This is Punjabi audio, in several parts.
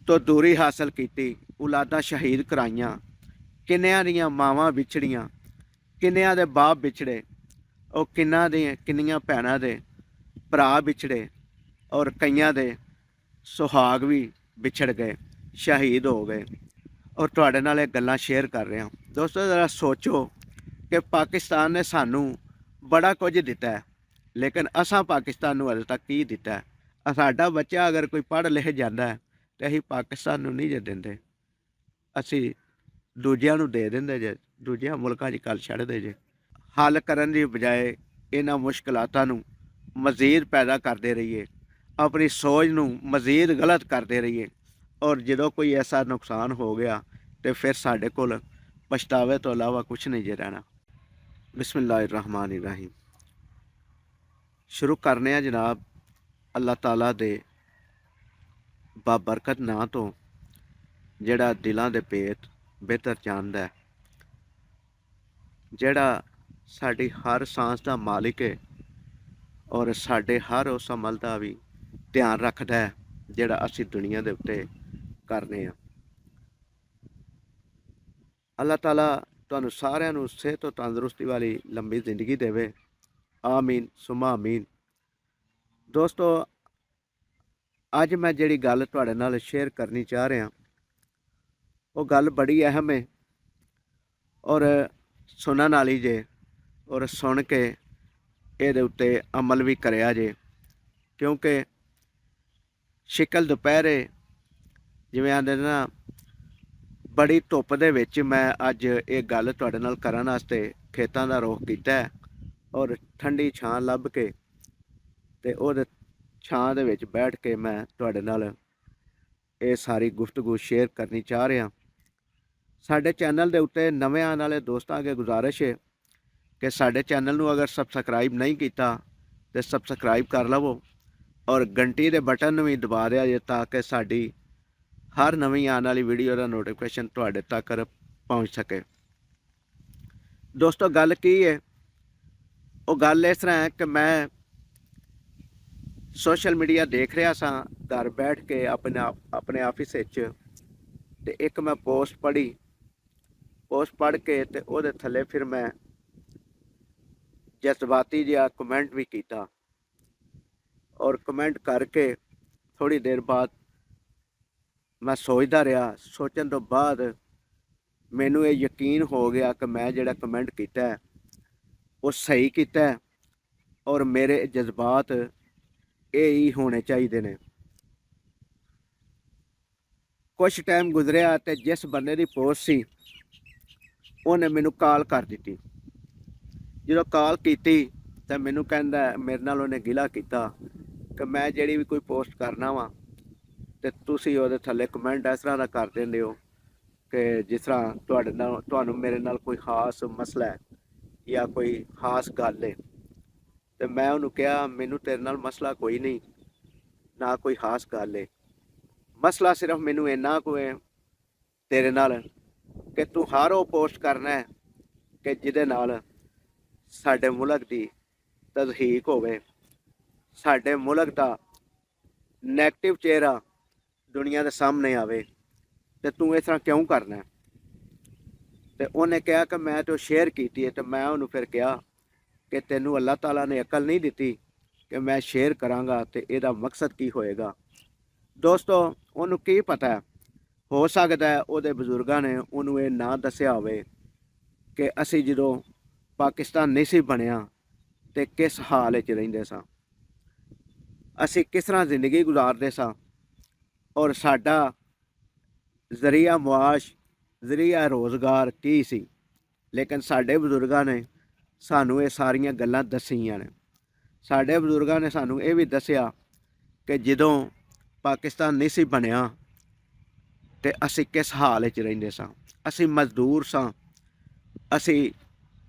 ਤੋਂ ਦੂਰੀ ਹਾਸਲ ਕੀਤੀ, ਔਲਾਦਾਂ ਸ਼ਹੀਦ ਕਰਾਈਆਂ, ਕਿੰਨਿਆਂ ਦੀਆਂ ਮਾਵਾਂ ਵਿਛੜੀਆਂ, ਕਿੰਨਿਆਂ ਦੇ ਬਾਪ ਵਿਛੜੇ, ਉਹ ਕਿੰਨੀਆਂ ਭੈਣਾਂ ਦੇ ਭਰਾ ਵਿਛੜੇ, ਔਰ ਕਈਆਂ ਦੇ ਸੁਹਾਗ ਵੀ ਵਿਛੜ ਗਏ, ਸ਼ਹੀਦ ਹੋ ਗਏ। ਔਰ ਤੁਹਾਡੇ ਨਾਲ ਇਹ ਗੱਲਾਂ ਸ਼ੇਅਰ ਕਰ ਰਿਹਾ। ਦੋਸਤੋ ਜ਼ਰਾ ਸੋਚੋ ਕਿ ਪਾਕਿਸਤਾਨ ਨੇ ਸਾਨੂੰ ਬੜਾ ਕੁਝ ਦਿੱਤਾ ਹੈ, ਲੇਕਿਨ ਅਸਾਂ ਪਾਕਿਸਤਾਨ ਨੂੰ ਅਜੇ ਤੱਕ ਕੀ ਦਿੱਤਾ ਹੈ? ਸਾਡਾ ਬੱਚਾ ਅਗਰ ਕੋਈ ਪੜ੍ਹ ਲਿਖ ਜਾਂਦਾ ਹੈ ਤੇ ਅਸੀਂ ਪਾਕਿਸਤਾਨ ਨੂੰ ਨਹੀਂ ਜੇ ਦਿੰਦੇ, ਅਸੀਂ ਦੂਜਿਆਂ ਨੂੰ ਦੇ ਦਿੰਦੇ ਜੇ, ਦੂਜਿਆਂ ਮੁਲਕਾਂ 'ਚ ਗੱਲ ਛੱਡਦੇ ਜੇ। ਹੱਲ ਕਰਨ ਦੀ ਬਜਾਏ ਇਹਨਾਂ ਮੁਸ਼ਕਲਾਤਾਂ ਨੂੰ ਮਜ਼ੀਦ ਪੈਦਾ ਕਰਦੇ ਰਹੀਏ, ਆਪਣੀ ਸੋਚ ਨੂੰ ਮਜ਼ੀਦ ਗਲਤ ਕਰਦੇ ਰਹੀਏ, ਔਰ ਜਦੋਂ ਕੋਈ ਐਸਾ ਨੁਕਸਾਨ ਹੋ ਗਿਆ ਤੇ ਫਿਰ ਸਾਡੇ ਕੋਲ ਪਛਤਾਵੇ ਤੋਂ ਇਲਾਵਾ ਕੁਛ ਨਹੀਂ ਜੇ ਰਹਿਣਾ। ਬਿਸਮਿल्लाहिर्रहमानिर्रहीम। ਸ਼ੁਰੂ ਕਰਨੇ ਆ ਜਨਾਬ ਅੱਲਾਹ ਤਾਲਾ ਦੇ ਬਾਬਰਕਤ ਨਾਂ ਤੋਂ, ਜਿਹੜਾ ਦਿਲਾਂ ਦੇ ਭੇਤ ਬਿਹਤਰ ਜਾਣਦਾ ਹੈ, ਜਿਹੜਾ ਸਾਡੀ ਹਰ ਸਾਂਸ ਦਾ ਮਾਲਿਕ ਹੈ, ਔਰ ਸਾਡੇ ਹਰ ਉਸ ਅਮਲ ਦਾ ਵੀ ਧਿਆਨ ਰੱਖਦਾ ਹੈ ਜਿਹੜਾ ਅਸੀਂ ਦੁਨੀਆ ਦੇ ਉੱਤੇ ਕਰਨੇ ਆ। ਅੱਲਾਹ ਤਾਲਾ ਤੁਹਾਨੂੰ ਸਾਰਿਆਂ ਨੂੰ ਸਿਹਤ ਤੋਂ ਤੰਦਰੁਸਤੀ ਵਾਲੀ ਲੰਬੀ ਜ਼ਿੰਦਗੀ ਦੇਵੇ। ਆਮੀਨ ਸੁਮਾ ਆਮੀਨ। ਦੋਸਤੋ, ਅੱਜ ਮੈਂ ਜਿਹੜੀ ਗੱਲ ਤੁਹਾਡੇ ਨਾਲ ਸ਼ੇਅਰ ਕਰਨੀ ਚਾਹ ਰਿਹਾ, ਉਹ ਗੱਲ ਬੜੀ ਅਹਿਮ ਹੈ ਔਰ ਸੁਣਨ ਵਾਲੀ ਜੇ, ਔਰ ਸੁਣ ਕੇ ਇਹਦੇ ਉੱਤੇ ਅਮਲ ਵੀ ਕਰਿਆ ਜੇ, ਕਿਉਂਕਿ ਸ਼ਿਕਲ ਦੁਪਹਿਰੇ ਜਿਵੇਂ ਆਂਦੇ ਨਾ, ਬੜੀ ਧੁੱਪ ਦੇ ਵਿੱਚ ਮੈਂ ਅੱਜ ਇਹ ਗੱਲ ਤੁਹਾਡੇ ਨਾਲ ਕਰਨ ਵਾਸਤੇ ਖੇਤਾਂ ਦਾ ਰੁਖ ਕੀਤਾ, ਔਰ ਠੰਡੀ ਛਾਂ ਲੱਭ ਕੇ ਤੇ ਉਹਦੇ ਛਾਂ ਦੇ ਵਿੱਚ ਬੈਠ ਕੇ ਮੈਂ ਤੁਹਾਡੇ ਨਾਲ ਇਹ ਸਾਰੀ ਗੁਫ਼ਤਗੂ ਸ਼ੇਅਰ ਕਰਨੀ ਚਾਹ ਰਿਹਾ। ਸਾਡੇ ਚੈਨਲ ਦੇ ਉੱਤੇ ਨਵੇਂ ਆਉਣ ਵਾਲੇ ਦੋਸਤਾਂ ਅੱਗੇ ਗੁਜ਼ਾਰਿਸ਼ ਹੈ ਕਿ ਸਾਡੇ ਚੈਨਲ ਨੂੰ ਅਗਰ ਸਬਸਕ੍ਰਾਈਬ ਨਹੀਂ ਕੀਤਾ ਤੇ ਸਬਸਕ੍ਰਾਈਬ ਕਰ ਲਵੋ, ਔਰ ਘੰਟੀ ਦੇ ਬਟਨ ਨੂੰ ਵੀ ਦਬਾ ਦਿਆ ਜੇ, ਤਾਂ ਕਿ ਸਾਡੀ ਹਰ ਨਵੀਂ ਆਉਣ ਵਾਲੀ ਵੀਡੀਓ ਦਾ ਨੋਟੀਫਿਕੇਸ਼ਨ ਤੁਹਾਡੇ ਤੱਕ ਪਹੁੰਚ ਸਕੇ। ਦੋਸਤੋ, ਗੱਲ ਕੀ ਹੈ? ਉਹ ਗੱਲ ਇਸ ਤਰ੍ਹਾਂ ਹੈ ਕਿ ਮੈਂ ਸੋਸ਼ਲ ਮੀਡੀਆ ਦੇਖ ਰਿਹਾ ਸਾਂ ਘਰ ਬੈਠ ਕੇ ਆਪਣੇ ਆਫਿਸ ਵਿੱਚ, ਤੇ ਇੱਕ ਮੈਂ ਪੋਸਟ ਪੜ੍ਹ ਕੇ ਤੇ ਉਹਦੇ ਥੱਲੇ ਫਿਰ ਮੈਂ ਜਜ਼ਬਾਤੀ ਜਿਹਾ ਕਮੈਂਟ ਵੀ ਕੀਤਾ, ਔਰ ਕਮੈਂਟ ਕਰਕੇ ਥੋੜ੍ਹੀ ਦੇਰ ਬਾਅਦ ਮੈਂ ਸੋਚਦਾ ਰਿਹਾ। ਸੋਚਣ ਤੋਂ ਬਾਅਦ ਮੈਨੂੰ ਇਹ ਯਕੀਨ ਹੋ ਗਿਆ ਕਿ ਮੈਂ ਜਿਹੜਾ ਕਮੈਂਟ ਕੀਤਾ ਉਹ ਸਹੀ ਕੀਤਾ, ਔਰ ਮੇਰੇ ਜਜ਼ਬਾਤ ਇਹ ਹੀ ਹੋਣੇ ਚਾਹੀਦੇ ਨੇ। ਕੁਛ ਟਾਈਮ ਗੁਜ਼ਰਿਆ ਤੇ ਜਿਸ ਬੰਦੇ ਦੀ ਪੋਸਟ ਸੀ ਉਹਨੇ ਮੈਨੂੰ ਕਾਲ ਕਰ ਦਿੱਤੀ। ਜਦੋਂ ਕਾਲ ਕੀਤੀ ਤਾਂ ਮੈਨੂੰ ਕਹਿੰਦਾ, ਮੇਰੇ ਨਾਲ ਉਹਨੇ ਗਿਲਾ ਕੀਤਾ ਕਿ ਮੈਂ ਜਿਹੜੀ ਵੀ ਕੋਈ ਪੋਸਟ ਕਰਨਾ ਵਾ ਤੇ ਤੁਸੀਂ ਉਹਦੇ ਥੱਲੇ ਕਮੈਂਟ ਇਸ ਤਰ੍ਹਾਂ ਦਾ ਕਰ ਦਿੰਦੇ ਹੋ ਕਿ ਜਿਸ ਤਰ੍ਹਾਂ ਤੁਹਾਨੂੰ ਮੇਰੇ ਨਾਲ ਕੋਈ ਖਾਸ ਮਸਲਾ ਹੈ ਜਾਂ ਕੋਈ ਖਾਸ ਗੱਲ ਹੈ। ਤੇ ਮੈਂ ਉਹਨੂੰ ਕਿਹਾ, ਮੈਨੂੰ ਤੇਰੇ ਨਾਲ ਮਸਲਾ ਕੋਈ ਨਹੀਂ, ਨਾ ਕੋਈ ਖਾਸ ਗੱਲ ਹੈ। ਮਸਲਾ ਸਿਰਫ ਮੈਨੂੰ ਇੰਨਾ ਕੁ ਹੈ ਤੇਰੇ ਨਾਲ ਕਿ ਤੂੰ ਹਰ ਉਹ ਪੋਸਟ ਕਰਨਾ ਹੈ ਕਿ ਜਿਹਦੇ ਨਾਲ ਸਾਡੇ ਮੁਲਕ ਦੀ ਤਜ਼ਹੀਕ ਹੋਵੇ, ਸਾਡੇ ਮੁਲਕ ਦਾ ਨੈਗੇਟਿਵ ਚਿਹਰਾ ਦੁਨੀਆ ਦੇ ਸਾਹਮਣੇ ਆਵੇ, ਤੇ ਤੂੰ ਇਸ ਤਰ੍ਹਾਂ ਕਿਉਂ ਕਰਨਾ? ਤੇ ਉਹਨੇ ਕਿਹਾ ਕਿ ਮੈਂ ਤਾਂ ਸ਼ੇਅਰ ਕੀਤੀ ਹੈ। ਤੇ ਮੈਂ ਉਹਨੂੰ ਫਿਰ ਕਿਹਾ ਕਿ ਤੈਨੂੰ ਅੱਲਾਹ ਤਾਲਾ ਨੇ ਅਕਲ ਨਹੀਂ ਦਿੱਤੀ ਕਿ ਮੈਂ ਸ਼ੇਅਰ ਕਰਾਂਗਾ ਤੇ ਇਹਦਾ ਮਕਸਦ ਕੀ ਹੋਏਗਾ? ਦੋਸਤੋ, ਉਹਨੂੰ ਕੀ ਪਤਾ, ਹੋ ਸਕਦਾ ਹੈ ਉਹਦੇ ਬਜ਼ੁਰਗਾਂ ਨੇ ਉਹਨੂੰ ਇਹ ਨਾ ਦੱਸਿਆ ਹੋਵੇ ਕਿ ਅਸੀਂ ਜਦੋਂ ਪਾਕਿਸਤਾਨ ਨਹੀਂ ਸੀ ਬਣਿਆ ਤੇ ਕਿਸ ਹਾਲ ਵਿੱਚ ਰਹਿੰਦੇ ਸਾਂ, ਅਸੀਂ ਕਿਸ ਤਰ੍ਹਾਂ ਜ਼ਿੰਦਗੀ ਗੁਜ਼ਾਰਦੇ ਸਾਂ, ਔਰ ਸਾਡਾ ਜ਼ਰੀਆ ਮੁਆਸ਼, ਜ਼ਰੀਆ ਰੋਜ਼ਗਾਰ ਕੀ ਸੀ। ਲੇਕਿਨ ਸਾਡੇ ਬਜ਼ੁਰਗਾਂ ਨੇ ਸਾਨੂੰ ਇਹ ਸਾਰੀਆਂ ਗੱਲਾਂ ਦੱਸੀਆਂ ਨੇ। ਸਾਡੇ ਬਜ਼ੁਰਗਾਂ ਨੇ ਸਾਨੂੰ ਇਹ ਵੀ ਦੱਸਿਆ ਕਿ ਜਦੋਂ ਪਾਕਿਸਤਾਨ ਨਹੀਂ ਸੀ ਬਣਿਆ ਤੇ ਅਸੀਂ ਕਿਸ ਹਾਲ ਵਿੱਚ ਰਹਿੰਦੇ ਸਾਂ। ਅਸੀਂ ਮਜ਼ਦੂਰ ਸਾਂ, ਅਸੀਂ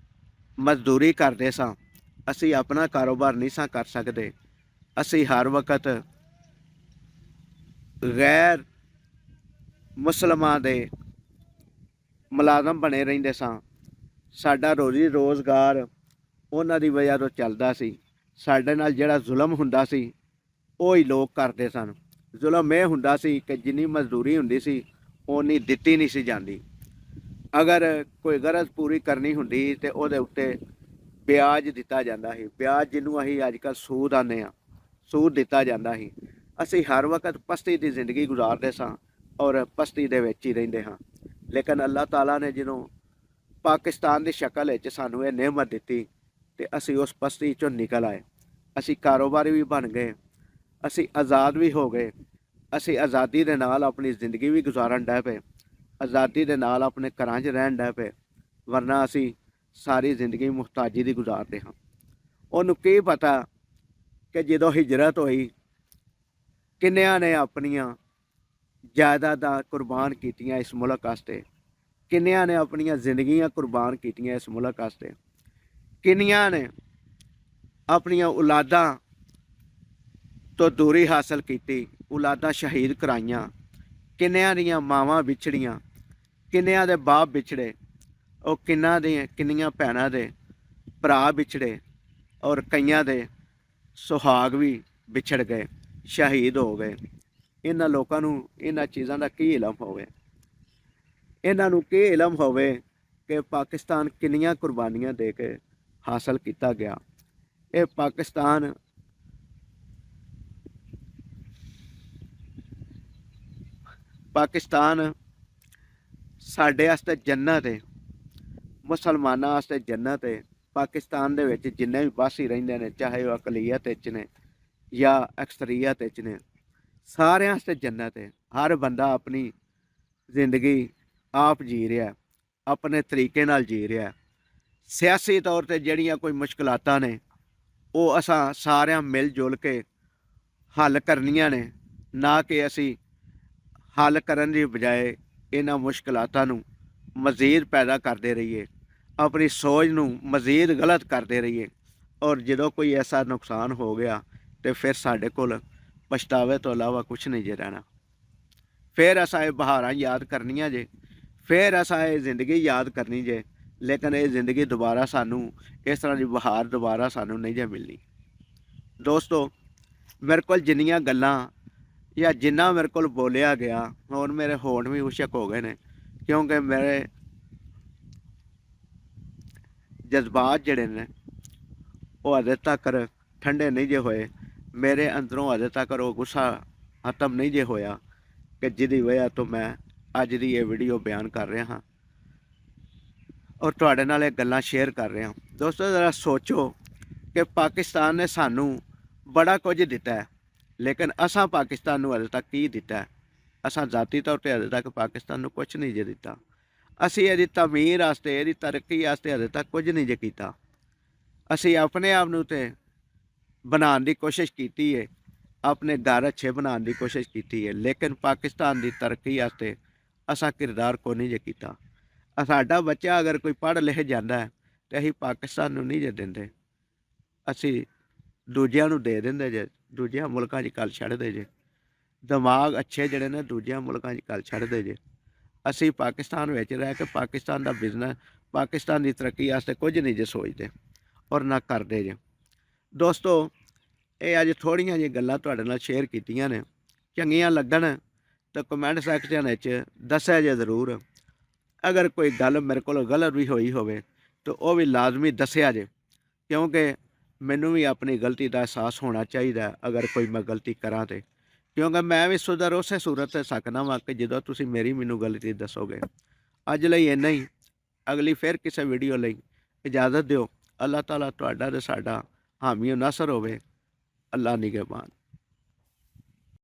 ਮਜ਼ਦੂਰੀ ਕਰਦੇ ਸਾਂ, ਅਸੀਂ ਆਪਣਾ ਕਾਰੋਬਾਰ ਨਹੀਂ ਸਾਂ ਕਰ ਸਕਦੇ, ਅਸੀਂ ਹਰ ਵਕਤ ਗੈਰ ਮੁਸਲਮਾਂ ਦੇ ਮੁਲਾਜ਼ਮ ਬਣੇ ਰਹਿੰਦੇ ਸਾਂ। ਸਾਡਾ ਰੋਜ਼ੀ ਰੋਜ਼ਗਾਰ ਉਹਨਾਂ ਦੀ ਵਜ੍ਹਾ ਤੋਂ ਚੱਲਦਾ ਸੀ। ਸਾਡੇ ਨਾਲ ਜਿਹੜਾ ਜ਼ੁਲਮ ਹੁੰਦਾ ਸੀ ਉਹ ਹੀ ਲੋਕ ਕਰਦੇ ਸਨ। ਜ਼ੁਲਮ ਇਹ ਹੁੰਦਾ ਸੀ ਕਿ ਜਿੰਨੀ ਮਜ਼ਦੂਰੀ ਹੁੰਦੀ ਸੀ ਓਨੀ ਦਿੱਤੀ ਨਹੀਂ ਸੀ ਜਾਂਦੀ। ਅਗਰ ਕੋਈ ਗਰਜ਼ ਪੂਰੀ ਕਰਨੀ ਹੁੰਦੀ ਤੇ ਉਹਦੇ ਉੱਤੇ ਵਿਆਜ ਦਿੱਤਾ ਜਾਂਦਾ ਸੀ। ਵਿਆਜ ਜਿਹਨੂੰ ਅਸੀਂ ਅੱਜ ਕੱਲ੍ਹ ਸੂਦ ਆਉਂਦੇ ਹਾਂ, ਸੂਦ ਦਿੱਤਾ ਜਾਂਦਾ ਸੀ। ਅਸੀਂ ਹਰ ਵਕਤ ਪਸਤੀ ਦੀ ਜ਼ਿੰਦਗੀ ਗੁਜ਼ਾਰਦੇ ਸਾਂ ਔਰ ਪਸਤੀ ਦੇ ਵਿੱਚ ਹੀ ਰਹਿੰਦੇ ਹਾਂ। ਲੇਕਿਨ ਅੱਲਾਹ ਤਾਲਾ ਨੇ ਜਦੋਂ ਪਾਕਿਸਤਾਨ ਦੀ ਸ਼ਕਲ ਵਿੱਚ ਸਾਨੂੰ ਇਹ ਨਿਹਮਤ ਦਿੱਤੀ ਤੇ ਅਸੀਂ ਉਸ ਪਸਤੀ 'ਚੋਂ ਨਿਕਲ ਆਏ। ਅਸੀਂ ਕਾਰੋਬਾਰੀ ਵੀ ਬਣ ਗਏ, ਅਸੀਂ ਆਜ਼ਾਦ ਵੀ ਹੋ ਗਏ। ਅਸੀਂ ਆਜ਼ਾਦੀ ਦੇ ਨਾਲ ਆਪਣੀ ਜ਼ਿੰਦਗੀ ਵੀ ਗੁਜ਼ਾਰਨ ਡੈ ਪਏ, ਆਜ਼ਾਦੀ ਦੇ ਨਾਲ ਆਪਣੇ ਘਰਾਂ 'ਚ ਰਹਿਣ ਡੈ ਪਏ। ਵਰਨਾ ਅਸੀਂ ਸਾਰੀ ਜ਼ਿੰਦਗੀ ਮੁਹਤਾਜੀ ਦੀ ਗੁਜ਼ਾਰਦੇ ਹਾਂ। ਉਹਨੂੰ ਕੀ ਪਤਾ ਕਿ ਜਦੋਂ ਹਿਜਰਤ ਹੋਈ ਕਿੰਨਿਆਂ ਨੇ ਆਪਣੀਆਂ ਜਾਇਦਾਦਾਂ ਕੁਰਬਾਨ ਕੀਤੀਆਂ ਇਸ ਮੁਲਕ ਵਾਸਤੇ, ਕਿੰਨਿਆਂ ਨੇ ਆਪਣੀਆਂ ਜ਼ਿੰਦਗੀਆਂ ਕੁਰਬਾਨ ਕੀਤੀਆਂ ਇਸ ਮੁਲਕ ਵਾਸਤੇ, ਕਿੰਨੀਆਂ ਨੇ ਆਪਣੀਆਂ ਔਲਾਦਾਂ ਤੋਂ ਦੂਰੀ ਹਾਸਲ ਕੀਤੀ, ਔਲਾਦਾਂ ਸ਼ਹੀਦ ਕਰਾਈਆਂ, ਕਿੰਨਿਆਂ ਦੀਆਂ ਮਾਵਾਂ ਵਿਛੜੀਆਂ, ਕਿੰਨਿਆਂ ਦੇ ਬਾਪ ਵਿਛੜੇ, ਉਹ ਕਿੰਨੀਆਂ ਭੈਣਾਂ ਦੇ ਭਰਾ ਵਿਛੜੇ ਔਰ ਕਈਆਂ ਦੇ ਸੁਹਾਗ ਵੀ ਵਿਛੜ ਗਏ, ਸ਼ਹੀਦ ਹੋ ਗਏ। ਇਹਨਾਂ ਲੋਕਾਂ ਨੂੰ ਇਹਨਾਂ ਚੀਜ਼ਾਂ ਦਾ ਕੀ ਇਲਮ ਹੋਵੇ? ਇਹਨਾਂ ਨੂੰ ਕੀ ਇਲਮ ਹੋਵੇ ਕਿ ਪਾਕਿਸਤਾਨ ਕਿੰਨੀਆਂ ਕੁਰਬਾਨੀਆਂ ਦੇ ਕੇ ਹਾਸਲ ਕੀਤਾ ਗਿਆ। ਇਹ ਪਾਕਿਸਤਾਨ ਸਾਡੇ ਵਾਸਤੇ ਜੰਨਤ ਹੈ, ਮੁਸਲਮਾਨਾਂ ਵਾਸਤੇ ਜੰਨਤ ਹੈ। ਪਾਕਿਸਤਾਨ ਦੇ ਵਿੱਚ ਜਿੰਨੇ ਵੀ ਵਾਸੀ ਰਹਿੰਦੇ ਨੇ, ਚਾਹੇ ਉਹ ਅਕਲੀਅਤ ਵਿੱਚ ਨੇ ਜਾਂ ਅਕਸਰੀਅਤ ਵਿੱਚ ਨੇ, ਸਾਰਿਆਂ ਵਾਸਤੇ ਜੰਨਤ ਹੈ। ਹਰ ਬੰਦਾ ਆਪਣੀ ਜ਼ਿੰਦਗੀ ਆਪ ਜੀ ਰਿਹਾ, ਆਪਣੇ ਤਰੀਕੇ ਨਾਲ ਜੀ ਰਿਹਾ। ਸਿਆਸੀ ਤੌਰ 'ਤੇ ਜਿਹੜੀਆਂ ਕੋਈ ਮੁਸ਼ਕਲਾਤਾਂ ਨੇ ਉਹ ਅਸਾਂ ਸਾਰਿਆਂ ਮਿਲ ਜੁਲ ਕੇ ਹੱਲ ਕਰਨੀਆਂ ਨੇ, ਨਾ ਕਿ ਅਸੀਂ ਹੱਲ ਕਰਨ ਦੀ ਬਜਾਏ ਇਹਨਾਂ ਮੁਸ਼ਕਲਾਤਾਂ ਨੂੰ ਮਜ਼ੀਦ ਪੈਦਾ ਕਰਦੇ ਰਹੀਏ, ਆਪਣੀ ਸੋਚ ਨੂੰ ਮਜ਼ੀਦ ਗਲਤ ਕਰਦੇ ਰਹੀਏ। ਔਰ ਜਦੋਂ ਕੋਈ ਐਸਾ ਨੁਕਸਾਨ ਹੋ ਗਿਆ ਤੇ ਫਿਰ ਸਾਡੇ ਕੋਲ ਪਛਤਾਵੇ ਤੋਂ ਇਲਾਵਾ ਕੁਛ ਨਹੀਂ ਜੇ ਰਹਿਣਾ। ਫਿਰ ਅਸਾਂ ਇਹ ਬਹਾਰਾਂ ਯਾਦ ਕਰਨੀਆਂ ਜੇ, ਫਿਰ ਅਸਾਂ ਇਹ ਜ਼ਿੰਦਗੀ ਯਾਦ ਕਰਨੀ ਜੇ। ਲੇਕਿਨ ਇਹ ਜ਼ਿੰਦਗੀ ਦੁਬਾਰਾ ਸਾਨੂੰ, ਇਸ ਤਰ੍ਹਾਂ ਦੀ ਬਹਾਰ ਦੁਬਾਰਾ ਸਾਨੂੰ ਨਹੀਂ ਜੇ ਮਿਲਣੀ। ਦੋਸਤੋ, ਮੇਰੇ ਕੋਲ ਜਿੰਨੀਆਂ ਗੱਲਾਂ ਜਾਂ ਜਿੰਨਾ ਮੇਰੇ ਕੋਲ ਬੋਲਿਆ ਗਿਆ, ਹੁਣ ਮੇਰੇ ਹੋਂਠ ਵੀ ਉਸ਼ਕ ਹੋ ਗਏ ਨੇ, ਕਿਉਂਕਿ ਮੇਰੇ ਜਜ਼ਬਾਤ ਜਿਹੜੇ ਨੇ ਉਹ ਅਜੇ ਤੱਕ ਠੰਡੇ ਨਹੀਂ ਜੇ ਹੋਏ। ਮੇਰੇ ਅੰਦਰੋਂ ਅਜੇ ਤੱਕ ਉਹ ਗੁੱਸਾ ਖਤਮ ਨਹੀਂ ਜੇ ਹੋਇਆ ਕਿ ਜਿਹਦੀ ਵਜ੍ਹਾ ਤੋਂ ਮੈਂ ਅੱਜ ਦੀ ਇਹ ਵੀਡੀਓ ਬਿਆਨ ਕਰ ਰਿਹਾ ਹਾਂ ਔਰ ਤੁਹਾਡੇ ਨਾਲ ਇਹ ਗੱਲਾਂ ਸ਼ੇਅਰ ਕਰ ਰਿਹਾ। ਦੋਸਤੋ, ਜ਼ਰਾ ਸੋਚੋ ਕਿ ਪਾਕਿਸਤਾਨ ਨੇ ਸਾਨੂੰ ਬੜਾ ਕੁਝ ਦਿੱਤਾ ਹੈ, ਲੇਕਿਨ ਅਸਾਂ ਪਾਕਿਸਤਾਨ ਨੂੰ ਅਜੇ ਤੱਕ ਕੀ ਦਿੱਤਾ? ਅਸਾਂ ਜ਼ਾਤੀ ਤੌਰ 'ਤੇ ਅਜੇ ਤੱਕ ਪਾਕਿਸਤਾਨ ਨੂੰ ਕੁਛ ਨਹੀਂ ਜੇ ਦਿੱਤਾ। ਅਸੀਂ ਇਹਦੀ ਤਮੀਰ ਵਾਸਤੇ, ਇਹਦੀ ਤਰੱਕੀ ਵਾਸਤੇ ਅਜੇ ਤੱਕ ਕੁਝ ਨਹੀਂ ਜੇ ਕੀਤਾ। ਅਸੀਂ ਆਪਣੇ ਆਪ ਨੂੰ ਤੇ ਬਣਾਉਣ ਦੀ ਕੋਸ਼ਿਸ਼ ਕੀਤੀ ਹੈ, ਆਪਣੇ ਘਰ ਅੱਛੇ ਬਣਾਉਣ ਦੀ ਕੋਸ਼ਿਸ਼ ਕੀਤੀ ਹੈ, ਲੇਕਿਨ ਪਾਕਿਸਤਾਨ ਦੀ ਤਰੱਕੀ ਵਾਸਤੇ ਅਸਾਂ ਕਿਰਦਾਰ ਕੋ ਨਹੀਂ ਜੇ ਕੀਤਾ। ਸਾਡਾ ਬੱਚਾ ਅਗਰ ਕੋਈ ਪੜ੍ਹ ਲਿਖ ਜਾਂਦਾ ਹੈ ਤੇ ਅਸੀਂ ਪਾਕਿਸਤਾਨ ਨੂੰ ਨਹੀਂ ਜੇ ਦਿੰਦੇ, ਅਸੀਂ ਦੂਜਿਆਂ ਨੂੰ ਦੇ ਦਿੰਦੇ ਜੇ, ਦੂਜਿਆਂ ਮੁਲਕਾਂ 'ਚ ਗੱਲ ਛੱਡਦੇ ਜੇ। ਦਿਮਾਗ ਅੱਛੇ ਜਿਹੜੇ ਨੇ ਦੂਜਿਆਂ ਮੁਲਕਾਂ 'ਚ ਗੱਲ ਛੱਡਦੇ ਜੇ। ਅਸੀਂ ਪਾਕਿਸਤਾਨ ਵਿੱਚ ਰਹਿ ਕੇ ਪਾਕਿਸਤਾਨ ਦਾ ਬਿਜ਼ਨਸ, ਪਾਕਿਸਤਾਨ ਦੀ ਤਰੱਕੀ ਵਾਸਤੇ ਕੁਝ ਨਹੀਂ ਜੇ ਸੋਚਦੇ ਔਰ ਨਾ ਕਰਦੇ ਜੇ। ਦੋਸਤੋ, ਇਹ ਅੱਜ ਥੋੜ੍ਹੀਆਂ ਜਿਹੀਆਂ ਗੱਲਾਂ ਤੁਹਾਡੇ ਨਾਲ ਸ਼ੇਅਰ ਕੀਤੀਆਂ ਨੇ। ਚੰਗੀਆਂ ਲੱਗਣ ਤਾਂ ਕਮੈਂਟ ਸੈਕਸ਼ਨ ਵਿੱਚ ਦੱਸਿਆ ਜੇ ਜ਼ਰੂਰ। ਅਗਰ ਕੋਈ ਗੱਲ ਮੇਰੇ ਕੋਲ ਗਲਤ ਵੀ ਹੋਈ ਹੋਵੇ ਤਾਂ ਉਹ ਵੀ ਲਾਜ਼ਮੀ ਦੱਸਿਆ ਜੇ, ਕਿਉਂਕਿ ਮੈਨੂੰ ਵੀ ਆਪਣੀ ਗਲਤੀ ਦਾ ਅਹਿਸਾਸ ਹੋਣਾ ਚਾਹੀਦਾ ਅਗਰ ਕੋਈ ਮੈਂ ਗਲਤੀ ਕਰਾਂ ਤੇ, ਕਿਉਂਕਿ ਮੈਂ ਵੀ ਸੁਧਰ ਉਸੇ ਸੂਰਤ 'ਤੇ ਸਕਦਾ ਵਾਂ ਕਿ ਜਦੋਂ ਤੁਸੀਂ ਮੈਨੂੰ ਗਲਤੀ ਦੱਸੋਗੇ। ਅੱਜ ਲਈ ਇੰਨਾ ਹੀ, ਅਗਲੀ ਫਿਰ ਕਿਸੇ ਵੀਡੀਓ ਲਈ ਇਜਾਜ਼ਤ ਦਿਓ। ਅੱਲਾਹ ਤਾਲਾ ਤੁਹਾਡਾ ਤੇ ਸਾਡਾ ਹਾਮੀ ਨਾਸਰ ਹੋਵੇ। ਅੱਲਾ ਨਿਗਹਿਬਾਨ।